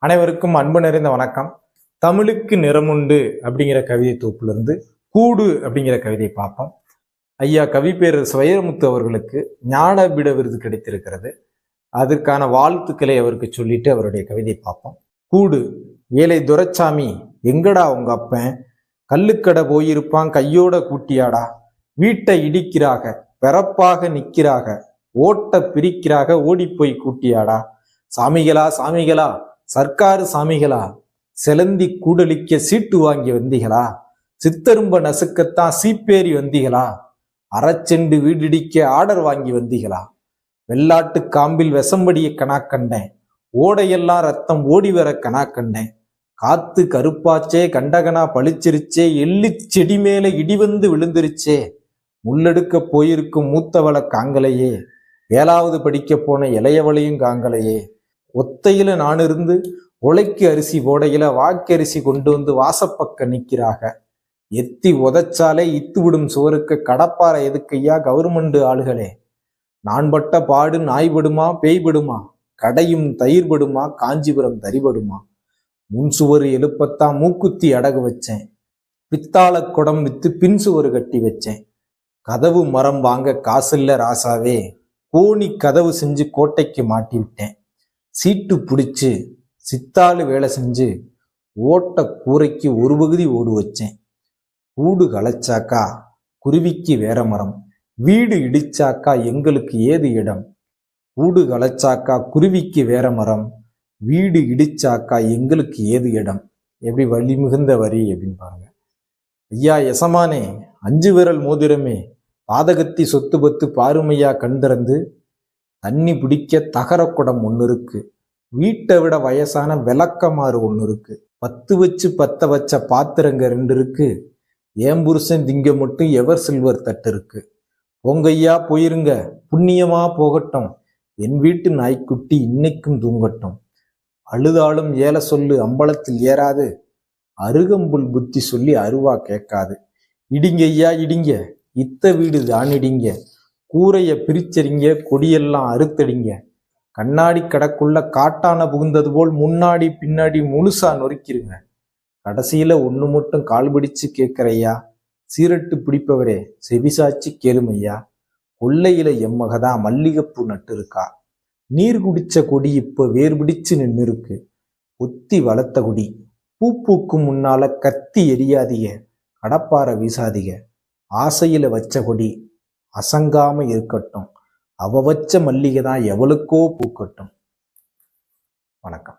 அனைவருக்கும் அன்பு நிறைந்த வணக்கம். தமிழுக்கு நிறமுண்டு அப்படிங்கிற கவிதை தொகுப்பிலிருந்து கூடு அப்படிங்கிற கவிதையை பார்ப்போம். ஐயா கவிப்பேரரசு வைரமுத்து அவர்களுக்கு ஞானபீட விருது கிடைத்திருக்கிறது. அதற்கான வாழ்த்துக்களை அவருக்கு சொல்லிட்டு அவருடைய கவிதை பார்ப்போம். கூடு. ஏழை துரைச்சாமி, எங்கடா உங்க அப்பன்? கல்லுக்கடை போயிருப்பான், கையோட கூட்டியாடா. வீட்டை இடிக்கிறாக, பிறப்பாக நிற்கிறாக, ஓட்ட பிரிக்கிறாக, ஓடிப்போய் கூட்டியாடா. சாமிகளா சாமிகளா, சர்க்காரு சாமிகளா, செலந்தி கூடலிக்க சீட்டு வாங்கி வந்தீங்களா? சித்தரும்ப நசுக்கத்தான் சீப்பேறி வந்தீங்களா? அறச்செண்டு வீடிடிக்க ஆர்டர் வாங்கி வந்தீங்களா? வெள்ளாட்டு காம்பில் விஷம்படிய கணாக்கண்டேன், ஓடையெல்லாம் ரத்தம் ஓடி வர கணாக்கண்டேன். காத்து கருப்பாச்சே, கண்டகனா பளிச்சிருச்சே, எள்ளு செடி மேல இடி வந்து விழுந்துருச்சே. முள்ளெடுக்க போயிருக்கும் மூத்தவள காங்கலையே, ஏழாவது படிக்க போன இளையவளையும் காங்கலையே. ஒத்தையில நான் இருந்து உழைக்கு அரிசி போடையில வாக்கரிசி கொண்டு வந்து வாசப்பக்க நிற்கிறாக. எத்தி உதச்சாலே இத்து விடும் சுவருக்கு கடப்பாறை எதுக்கையா கவர்மெண்ட் ஆளுகளே. நான் பட்ட பாடு நாய்படுமா பேய்படுமா, கடையும் தயிர்படுமா காஞ்சிபுரம் தரிபடுமா. முன் சுவர் எழுப்பத்தான் மூக்குத்தி அடகு வச்சேன், பித்தாள குடம் வித்து பின் சுவர் கட்டி வச்சேன். கதவு மரம் வாங்க காசில்ல ராசாவே, கோணி கதவு செஞ்சு கோட்டைக்கு மாட்டி விட்டேன். சீட்டு பிடிச்சு சித்தாளு வேலை செஞ்சு ஓட்ட கூரைக்கு ஒரு பகுதி ஓடு வச்சேன். கூடு களைச்சாக்கா குருவிக்கு வேற மரம், வீடு இடிச்சாக்கா எங்களுக்கு ஏது இடம். கூடு களைச்சாக்கா குருவிக்கு வேற மரம், வீடு இடிச்சாக்கா எங்களுக்கு ஏது இடம். எப்படி வலி மிகுந்த வரி அப்படின்னு பாருங்க. ஐயா எசமானே, 5 விரல் மோதிரமே, பாதகத்தி சொத்து பத்து பாருமையா கண் திறந்து. தண்ணி பிடிக்க தகரக்குடம் ஒன்று இருக்கு, வீட்டை விட வயசான விளக்கமாறு ஒன்று இருக்கு. 10 வச்சு 10 வச்ச பாத்திரங்க 2 இருக்கு, ஏன் புருஷன் திங்க மட்டும் எவர் சில்வர் தட்டு இருக்கு. பொங்கையா போயிருங்க, புண்ணியமா போகட்டும், என் வீட்டு நாய்க்குட்டி இன்னைக்கும் தூங்கட்டும். அழுதாலும் ஏல சொல்லு அம்பலத்தில் ஏறாது, அருகம்புல் புத்தி சொல்லி அருவா கேட்காது. இடிங்க ஐயா இடிங்க, இத்த வீடு தான் இடிங்க, கூரைய பிரிச்சறிங்க, கொடியெல்லாம் அறுத்தடிங்க. கண்ணாடி கடக்குள்ள காட்டான புகுந்தது போல் முன்னாடி பின்னாடி முழுசா நொறுக்கிருங்க. கடைசியில ஒண்ணு மட்டும் கால் பிடிச்சு கேட்கறையா, சீரட்டு பிடிப்பவரே செவிசாச்சு கேளுமையா. கொள்ளையில எம்மகதான் மல்லிகைப்பூ நட்டு இருக்கா, நீர் குடிச்ச கொடி இப்ப வேர் பிடிச்சு நின்று இருக்கு. ஒத்தி வளர்த்த கொடி பூ பூக்கும் முன்னால கத்தி எரியாதீங்க, கடப்பார வீசாதீங்க. ஆசையில வச்ச கொடி அசங்காம இருக்கட்டும், அவ வச்ச மல்லிகை தான் எவளுக்கோ பூக்கட்டும். வணக்கம்.